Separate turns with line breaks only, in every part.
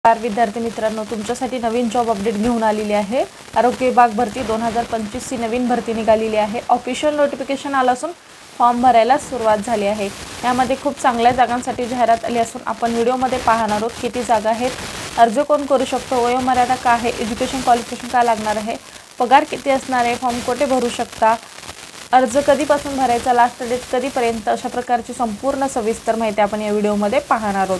विद्यार्थी मित्रांनो, तुमच्यासाठी नवीन जॉब अपडेट घेऊन आलेली आहे। आरोग्य विभाग भरती 2025 ची नवीन भरती निघालेली आहे। ऑफिशियल नोटिफिकेशन आलं असून फॉर्म भरायला सुरुवात झाली आहे। यामध्ये खूप चांगल्या जागांसाठी जाहिरात आली असून आपण व्हिडिओमध्ये पाहणार आहोत किती जागा आहेत, अर्ज कोण करू शकतो, वयोमर्यादा काय आहे, एज्युकेशन क्वालिफिकेशन काय लागणार आहे, पगार किती असणार आहे, फॉर्म कुठे भरू शकता, अर्ज कधीपासून भरायचा, लास्ट डेट कधीपर्यंत, अशा प्रकारची संपूर्ण सविस्तर माहिती आपण या व्हिडिओमध्ये पाहणार आहोत।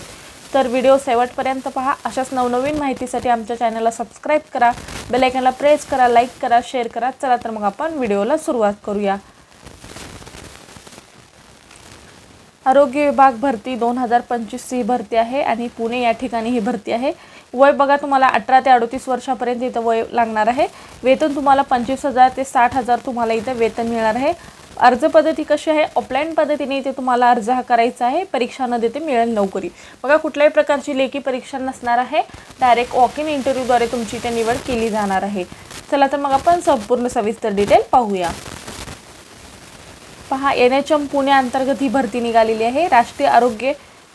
तर व्हिडिओ शेवटपर्यंत पहा। अशाच नवनवीन माहितीसाठी आमच्या चॅनलला सबस्क्राइब करा, बेल आयकॉनला प्रेस करा, लाईक करा, शेअर करा। चला तर मग आपण व्हिडिओला सुरुवात करूया। आरोग्य विभाग भरती 2025 ची भरती आहे आणि पुणे या ठिकाणी ही भरती आहे। वय बघा, तुम्हाला 18 ते 38 वर्षापर्यंत इथे वय लागणार आहे। वेतन तुम्हाला 25,000 ते 60,000 तुम्हाला इथे वेतन मिळणार आहे। अर्ज पद्धती कशी आहे, ऑफलाइन पद्धतीने इथे तुम्हाला अर्ज करायचा आहे। परीक्षा न देते मिळेल नोकरी। बघा, कुठल्याही प्रकारची लेखी परीक्षा नसणार आहे। डायरेक्ट वॉक इन इंटरव्ह्यू द्वारे तुमची इथे निवड केली जाणार आहे। चला तर मग आपण संपूर्ण सविस्तर डिटेल पाहूया। पहा, NHM पुणे अंतर्गत ही भरती निघालेली आहे। राष्ट्रीय आरोग्य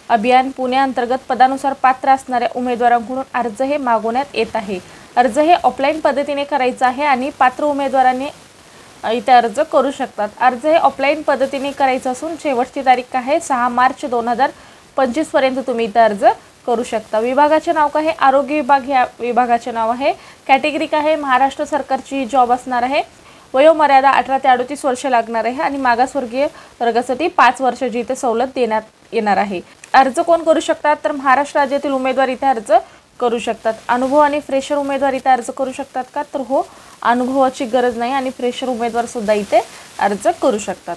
अभियान पुणे अंतर्गत पदानुसार पात्र असणाऱ्या उमेदवारांकडून अर्ज हे मागवण्यात येत आहे। अर्ज हे ऑफलाइन पद्धतीने करायचा आहे आणि पात्र उमेदवारांनी इथे अर्ज करू शकतात। अर्ज हे ऑफलाइन पद्धतीने करायचं असून शेवटची तारीख आहे 6 मार्च 2025 पर्यंत तुम्ही इथे अर्ज करू शकता। विभागाचे नाव काय आहे, आरोग्य विभाग या विभागाचे नाव आहे। कॅटेगरी काय आहे, महाराष्ट्र सरकारची जॉब असणार आहे। वयोमर्यादा 18 ते 38 वर्ष लागणार आहे आणि मागासवर्गीय वर्गासाठी 5 वर्षाची इथे सवलत देण्यात येणार आहे। अर्ज कोण करू शकतात, तर महाराष्ट्र राज्यातील उमेदवार इथे अर्ज करू शकतात। अनुभव आणि फ्रेशर उमेदवार इथे अर्ज करू शकतात का, तर हो, अनुभवाची गरज नाही आणि फ्रेशर उमेदवार सुद्धा इथे अर्ज करू शकतात।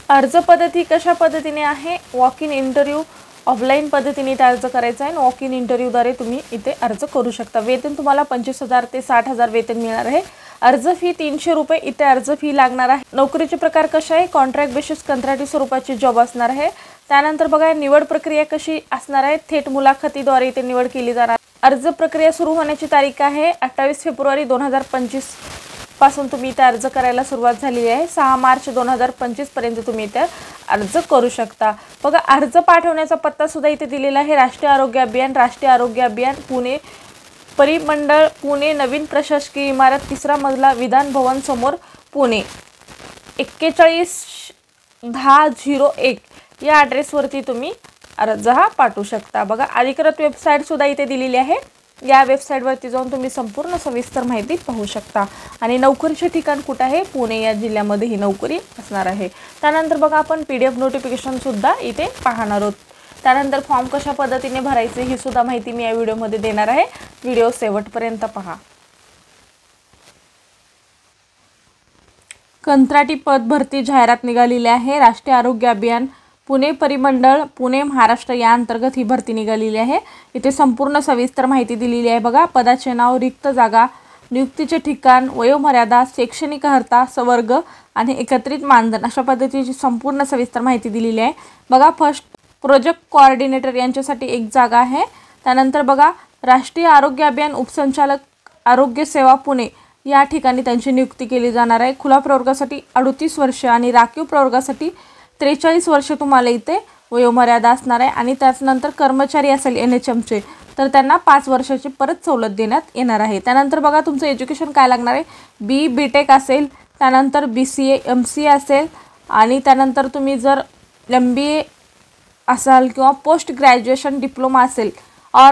अर्ज पद्धती कशा पद्धतीने आहे, वॉक इन इंटरव्ह्यू ऑफलाइन पद्धतीने इथे अर्ज करायचा आहे। वॉक इन इंटरव्ह्यू द्वारे तुम्ही इथे अर्ज करू शकता। वेतन तुम्हाला 25,000 ते 60,000 वेतन मिळणार आहे। अर्ज फी 300 रुपये इथे अर्ज फी लागणार आहे। नोकरीचे प्रकार कसे आहे, कॉन्ट्रॅक्ट बेसिस कंत्राटी स्वरूपाची जॉब असणार आहे। त्यानंतर बघा, निवड प्रक्रिया कशी असणार आहे, थेट मुलाखतीद्वारे इथे निवड केली जाणार। अर्ज प्रक्रिया सुरू होण्याची तारीख आहे 28 फेब्रुवारी 2025 पासून तुम्ही इथे अर्ज करायला सुरुवात झालेली आहे। 6 मार्च 2025 पर्यंत तुम्ही इथे अर्ज करू शकता। बघा, अर्ज पाठवण्याचा पत्ता सुद्धा इथे दिलेला आहे। राष्ट्रीय आरोग्य अभियान पुणे परिमंडळ पुणे, नवीन प्रशासकीय इमारत, 3रा मजला, विधान भवन समोर, पुणे 411001 या ॲड्रेसवरती तुम्ही अर्ज हा पाठवू शकता। बघा, अधिकृत वेबसाईट सुद्धा इथे दिलेली आहे। या वेबसाईटवरती जाऊन तुम्ही संपूर्ण सविस्तर माहिती पाहू शकता। आणि नोकरीचे ठिकाण कुठे आहे, पुणे या जिल्ह्यामध्ये ही नोकरी असणार आहे। त्यानंतर बघा, आपण PDF नोटिफिकेशन सुद्धा इथे पाहणार आहोत। त्यानंतर फॉर्म कशा पद्धतीने भरायचे ही सुद्धा माहिती मी या व्हिडिओमध्ये देणार आहे। व्हिडिओ शेवटपर्यंत पहा। कंत्राटी पद भरती जाहिरात निघालेली आहे। राष्ट्रीय आरोग्य अभियान पुणे परिमंडळ पुणे महाराष्ट्र या अंतर्गत ही भरती निघालेली आहे। इथे संपूर्ण सविस्तर माहिती दिलेली आहे। बघा, पदाचे नाव, रिक्त जागा, नियुक्तीचे ठिकाण, वयोमर्यादा, शैक्षणिक अर्हता, वर्ग आणि एकत्रित मानधन अशा पद्धतीची संपूर्ण सविस्तर माहिती दिलेली आहे। बघा, फर्स्ट प्रोजेक्ट कोऑर्डिनेटर यांच्यासाठी एक जागा आहे। त्यानंतर बघा, राष्ट्रीय आरोग्य अभियान उपसंचालक आरोग्य सेवा पुणे या ठिकाणी त्यांची नियुक्ती केली जाणार आहे। खुला प्रवर्गासाठी 38 वर्ष आणि राखीव प्रवर्गासाठी 43 वर्ष तुम्हाला इथे वयोमर्यादा असणार आहे। आणि त्यानंतर कर्मचारी असेल NHMचे तर त्यांना 5 वर्षाची परत सवलत देण्यात येणार आहे। त्यानंतर बघा, तुमचं एज्युकेशन काय लागणार आहे, BTech असेल, त्यानंतर BCA MCA असेल आणि त्यानंतर तुम्ही जर MBA असाल किंवा पोस्ट ग्रॅज्युएशन डिप्लोमा असेल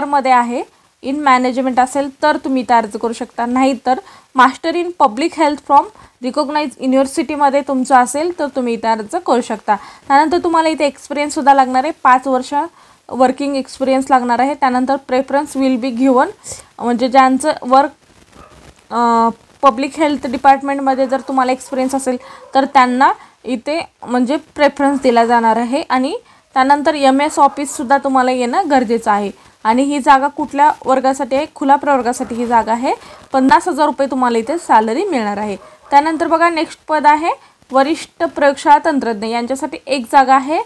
मध्ये आहे, इन मॅनेजमेंट असेल तर तुम्ही इथे अर्ज करू शकता। नाही तर master in public health from recognise युनिव्हर्सिटीमध्ये तुमचं असेल तर तुम्ही इथे अर्ज करू शकता। त्यानंतर तुम्हाला इथे एक्सपिरियन्स सुद्धा लागणार आहे, 5 वर्ष वर्किंग एक्सपिरियन्स लागणार आहे। त्यानंतर प्रेफरन्स विल बी गिवन, म्हणजे ज्यांचं वर्क पब्लिक हेल्थ डिपार्टमेंटमध्ये जर तुम्हाला एक्सपिरियन्स असेल तर त्यांना इथे म्हणजे प्रेफरन्स दिला जाणार आहे। आणि त्यानंतर MS ऑफिससुद्धा तुम्हाला येणं गरजेचं आहे। आणि ही जागा कुठल्या वर्गासाठी आहे, खुला प्रवर्गासाठी ही जागा आहे। 50,000 रुपये तुम्हाला इथे सॅलरी मिळणार आहे। त्यानंतर बघा, नेक्स्ट पद आहे वरिष्ठ प्रयोगशाळा तंत्रज्ञ यांच्यासाठी एक जागा आहे।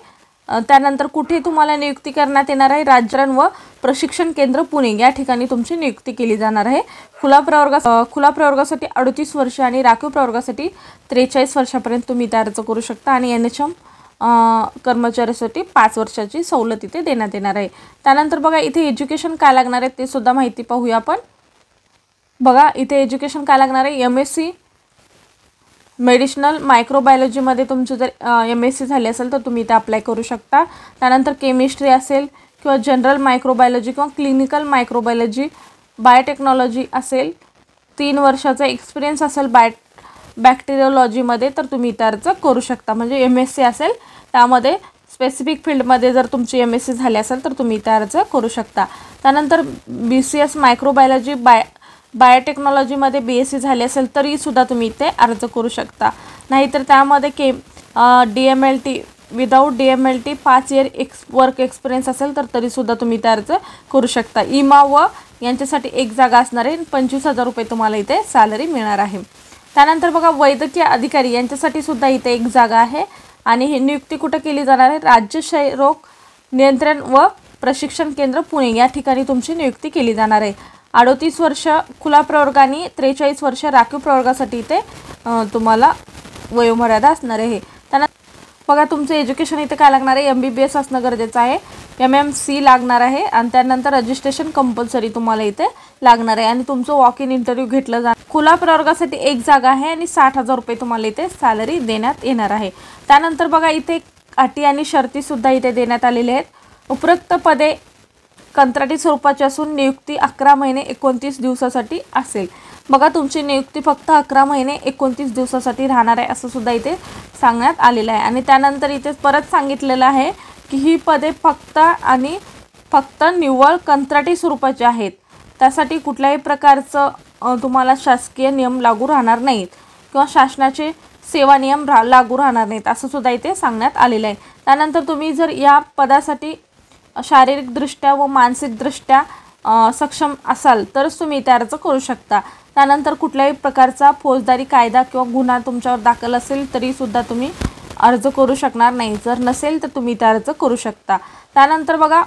त्यानंतर कुठे तुम्हाला नियुक्ती करण्यात येणार आहे, राज्यरण व प्रशिक्षण केंद्र पुणे या ठिकाणी तुमची नियुक्ती केली जाणार आहे। खुला प्रवर्गासाठी 38 वर्ष आणि राखीव प्रवर्गासाठी 43 वर्षापर्यंत तुम्ही इथे अर्ज करू शकता। आणि NHM कर्मचाऱ्यासाठी 5 वर्षाची सवलत इथे देण्यात येणार आहे। त्यानंतर बघा इथे एज्युकेशन काय लागणार आहे ते सुद्धा माहिती पाहूया आपण। बघा इथे एज्युकेशन काय लागणार आहे, MSc मेडिसिनल मायक्रोबायोलॉजीमध्ये तुमचं जर MSc झाले असेल तर तुम्ही इथे अप्लाय करू शकता। त्यानंतर केमिस्ट्री असेल किंवा जनरल मायक्रोबायोलॉजी किंवा क्लिनिकल मायक्रोबायोलॉजी, बायोटेक्नॉलॉजी असेल, 3 वर्षाचा एक्सपिरियन्स असेल बॅक्टेरियोलॉजीमध्ये तर तुम्ही इथे अर्ज करू शकता। म्हणजे MSc असेल त्यामध्ये स्पेसिफिक फील्डमध्ये जर तुमची MSc झाली असेल तर तुम्ही इथे अर्ज करू शकता। त्यानंतर BCS मायक्रोबायोलॉजी बायोटेक्नॉलॉजीमध्ये BSc झाले असेल तरी सुद्धा तुम्ही इथे अर्ज करू शकता। नाहीतर त्यामध्ये DMLT without DMLT 5 year work experience असेल तर तरीसुद्धा तुम्ही इथे अर्ज करू शकता। इमा व यांच्यासाठी एक जागा असणार आहे, 25,000 रुपये तुम्हाला इथे सॅलरी मिळणार आहे। त्यानंतर बघा वैद्यकीय अधिकारी यांच्यासाठी सुद्धा इथे एक जागा आहे आणि ही नियुक्ती कुठे केली जाणार आहे, राज्य क्षयरोग नियंत्रण व प्रशिक्षण केंद्र पुणे या ठिकाणी तुमची नियुक्ती केली जाणार आहे। 38 वर्ष खुला प्रवर्ग आणि 43 वर्ष राखीव प्रवर्गासाठी इथे तुम्हाला वयोमर्यादा असणार आहे। त्यानंतर बघा तुमचं एज्युकेशन इथे काय लागणार आहे, MBBS असणं गरजेचं आहे, MMC लागणार आहे आणि त्यानंतर रजिस्ट्रेशन कंपल्सरी तुम्हाला इथे लागणार आहे आणि तुमचं वॉक इन इंटरव्ह्यू घेतलं जाणार। खुला प्रवर्गासाठी एक जागा आहे आणि 60,000 रुपये तुम्हाला इथे सॅलरी देण्यात येणार आहे। त्यानंतर बघा इथे अटी आणि शर्ती सुद्धा इथे देण्यात आलेले आहेत। उपरोक्त पदे कंत्राटी स्वरूपाची असून नियुक्ती 11 महिने 29 दिवसासाठी असेल। बघा तुमची नियुक्ती फक्त 11 महिने 29 दिवसासाठी राहणार आहे असं सुद्धा इथे सांगण्यात आलेलं आहे। आणि त्यानंतर इथे परत सांगितलेलं आहे की ही पदे फक्त निव्वळ कंत्राटी स्वरूपाची आहेत, त्यासाठी कुठल्याही प्रकारचं तुम्हाला शासकीय नियम लागू राहणार नाहीत किंवा शासनाचे सेवा नियम लागू राहणार नाहीत असं सुद्धा इथे सांगण्यात आलेलं आहे। त्यानंतर तुम्ही जर या पदासाठी शारीरिकदृष्ट्या व मानसिकदृष्ट्या सक्षम असाल तरच तुम्ही इथे अर्ज करू शकता। त्यानंतर कुठल्याही प्रकारचा फौजदारी कायदा किंवा गुन्हा तुमच्यावर दाखल असेल तरी सुद्धा तुम्ही अर्ज करू शकणार नाही, जर नसेल तर तुम्ही इथे अर्ज करू शकता। त्यानंतर बघा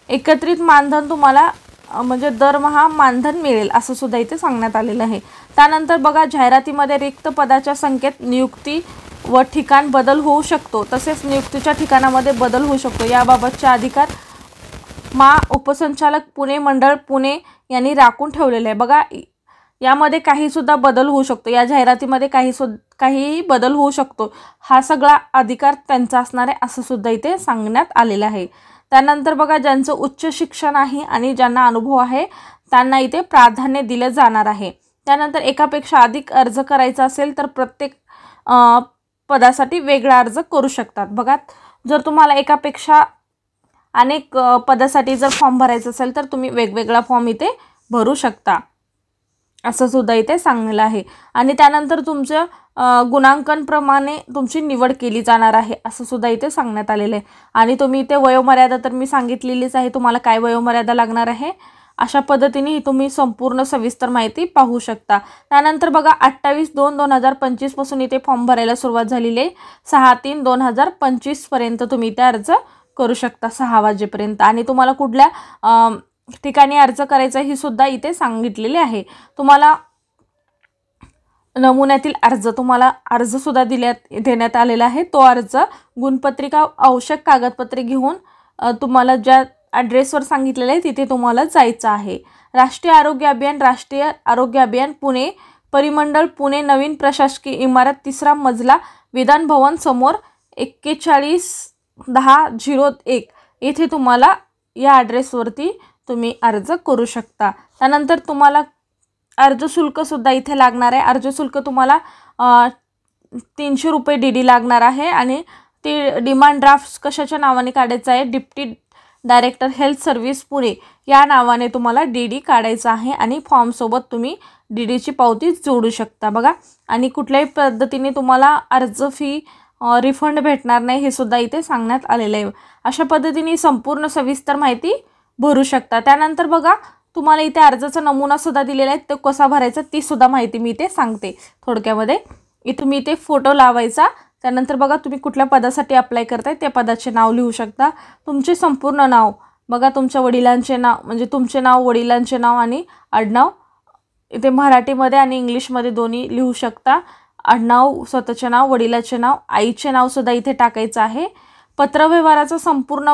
एकत्रित मानधन तुम्हाला म्हणजे दरमहा मानधन मिळेल असं सुद्धा इथे सांगण्यात आलेलं आहे। त्यानंतर बघा जाहिरातीमध्ये रिक्त पदाच्या संख्येत नियुक्ती व ठिकाण बदल होऊ शकतो, तसेच नियुक्तीच्या ठिकाणामध्ये बदल होऊ शकतो याबाबतचे अधिकार उपसंचालक पुणे मंडळ पुणे यांनी राखून ठेवलेले आहे। बघा यामध्ये काही सुद्धा बदल होऊ शकतो, या जाहिरातीमध्ये काहीही बदल होऊ शकतो, हा सगळा अधिकार त्यांचा असणार आहे असं सुद्धा इथे सांगण्यात आलेलं आहे। त्यानंतर बघा ज्यांचं उच्च शिक्षण आहे आणि ज्यांना अनुभव आहे त्यांना इथे प्राधान्य दिले जाणार आहे। त्यानंतर एकापेक्षा अधिक अर्ज करायचा असेल तर प्रत्येक पदासाठी वेगळा अर्ज करू शकतात। बघा जर तुम्हाला एकापेक्षा अनेक पदासाठी जर फॉर्म भरायचा असेल तर तुम्ही वेगवेगळा फॉर्म इथे भरू शकता असं सुद्धा इथे सांगलेलं आहे। आणि त्यानंतर तुमच्या गुणांकनप्रमाणे तुमची निवड केली जाणार आहे असं सुद्धा इथे सांगण्यात आलेलं आहे। आणि तुम्ही इथे वयोमर्यादा तर मी सांगितलेलीच आहे तुम्हाला काय वयोमर्यादा लागणार आहे, अशा पद्धतीने तुम्ही संपूर्ण सविस्तर माहिती पाहू शकता। त्यानंतर बघा 28/2/2025 पासून इथे फॉर्म भरायला सुरुवात झालेली आहे। 6/3/2025 पर्यंत तुम्ही इथे अर्ज करू शकता 6 वाजेपर्यंत। आणि तुम्हाला कुठल्या ठिकाणी अर्ज करायचा ही सुद्धा इथे सांगितलेले आहे। तुम्हाला नमुन्यातील अर्ज तुम्हाला अर्ज सुद्धा देण्यात आलेला आहे, तो अर्ज गुणपत्रिका आवश्यक कागदपत्रे घेऊन तुम्हाला ज्या ॲड्रेसवर सांगितलेले आहे तिथे तुम्हाला जायचं आहे। राष्ट्रीय आरोग्य अभियान पुणे परिमंडळ पुणे नवीन प्रशासकीय इमारत 3रा मजला विधान भवन समोर 411001 येथे तुम्हाला या ॲड्रेसवरती तुम्ही अर्ज करू शकता। त्यानंतर तुम्हाला अर्ज शुल्क सुद्धा इथे लागणार आहे। अर्ज शुल्क तुम्हाला 300 रुपये DD लागणार आहे आणि ते डिमांड ड्राफ्ट कशाच्या नावाने काढायचं आहे, deputy director health service Pune या नावाने तुम्हाला DD काढायचा आहे आणि फॉर्मसोबत तुम्ही DDची पावती जोडू शकता। बघा आणि कुठल्याही पद्धतीने तुम्हाला अर्ज फी रिफंड भेटणार नाही हे सुद्धा इथे सांगण्यात आलेलं आहे। अशा पद्धतीने संपूर्ण सविस्तर माहिती भरू शकता। त्यानंतर बघा तुम्हाला इथे अर्जाचा नमुना सुद्धा दिलेला आहे, तो कसा भरायचा ती सुद्धा माहिती मी इथे सांगते थोडक्यामध्ये। तुम्ही इथे फोटो लावायचा, त्यानंतर बघा तुम्ही कुठल्या पदासाठी अप्लाय करताय त्या पदाचे नाव लिहू शकता, तुमचे संपूर्ण नाव, बघा तुमच्या वडिलांचे नाव म्हणजे तुमचे नाव, वडिलांचे नाव आणि आडनाव इथे मराठीमध्ये आणि इंग्लिशमध्ये दोन्ही लिहू शकता। आडनाव, स्वतःचे नाव, वडिलाचे नाव, आईचे नाव सुद्धा इथे टाकायचं आहे. पत्रव्यवहाराचा संपूर्ण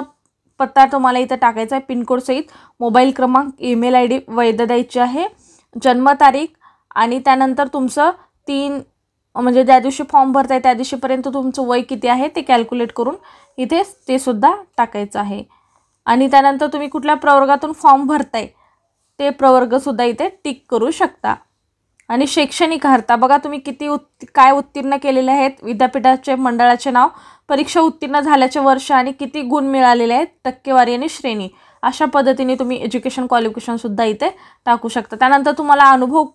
पत्ता तुम्हाला इथे टाकायचा आहे पिनकोड सहित. मोबाईल क्रमांक, ईमेल ID वैध द्यायची आहे. जन्मतारीख आणि त्यानंतर तुमचं म्हणजे ज्या दिवशी फॉर्म भरताय त्या दिवशीपर्यंत तुमचं वय किती आहे ते कॅल्क्युलेट करून इथे ते सुद्धा टाकायचं आहे. आणि त्यानंतर तुम्ही कुठल्या प्रवर्गातून फॉर्म भरताय ते प्रवर्गसुद्धा इथे टिक करू शकता. आणि शैक्षणिक अर्हता बघा तुम्ही काय उत्तीर्ण केलेले आहेत, विद्यापीठाचे मंडळाचे नाव, परीक्षा उत्तीर्ण झाल्याचे वर्ष आणि किती गुण मिळालेले आहेत, टक्केवारी आणि श्रेणी. अशा पद्धतीने तुम्ही एज्युकेशन क्वालिफिकेशनसुद्धा इथे टाकू शकता. त्यानंतर तुम्हाला अनुभव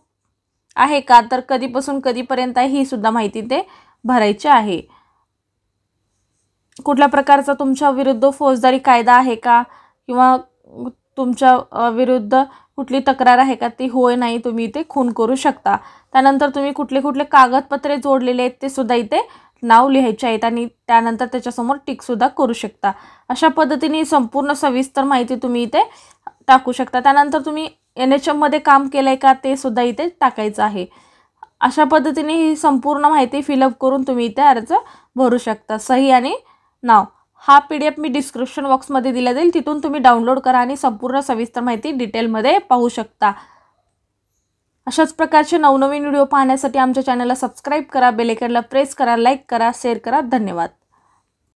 आहे का, तर कधीपासून कधीपर्यंत आहे ही सुद्धा माहिती ते भरायची आहे. कुठल्या प्रकारचा तुमच्या विरुद्ध फौजदारी कायदा आहे का किंवा तुमच्या विरुद्ध कुठली तक्रार आहे का, ती होय नाही तुम्ही इथे खून करू शकता. त्यानंतर तुम्ही कुठले कागदपत्रे जोडलेले आहेत ते सुद्धा इथे नाव लिहायचे आहेत आणि त्यानंतर त्याच्यासमोर टिकसुद्धा करू शकता. अशा पद्धतीने संपूर्ण सविस्तर माहिती तुम्ही इथे टाकू शकता. त्यानंतर तुम्ही NHMमध्ये काम केलं आहे का ते सुद्धा इथे टाकायचं आहे. अशा पद्धतीने ही संपूर्ण माहिती फिलअप करून तुम्ही इथे अर्ज भरू शकता. सही आणि नाव. हा PDF मी डिस्क्रिप्शन बॉक्समध्ये दिला जाईल, तिथून तुम्ही डाउनलोड करा आणि संपूर्ण सविस्तर माहिती डिटेलमध्ये पाहू शकता. अशाच प्रकारचे नवनवीन व्हिडिओ पाहण्यासाठी आमच्या चॅनलला सबस्क्राईब करा, बेल आयकॉनला प्रेस करा, लाईक करा, शेअर करा. धन्यवाद.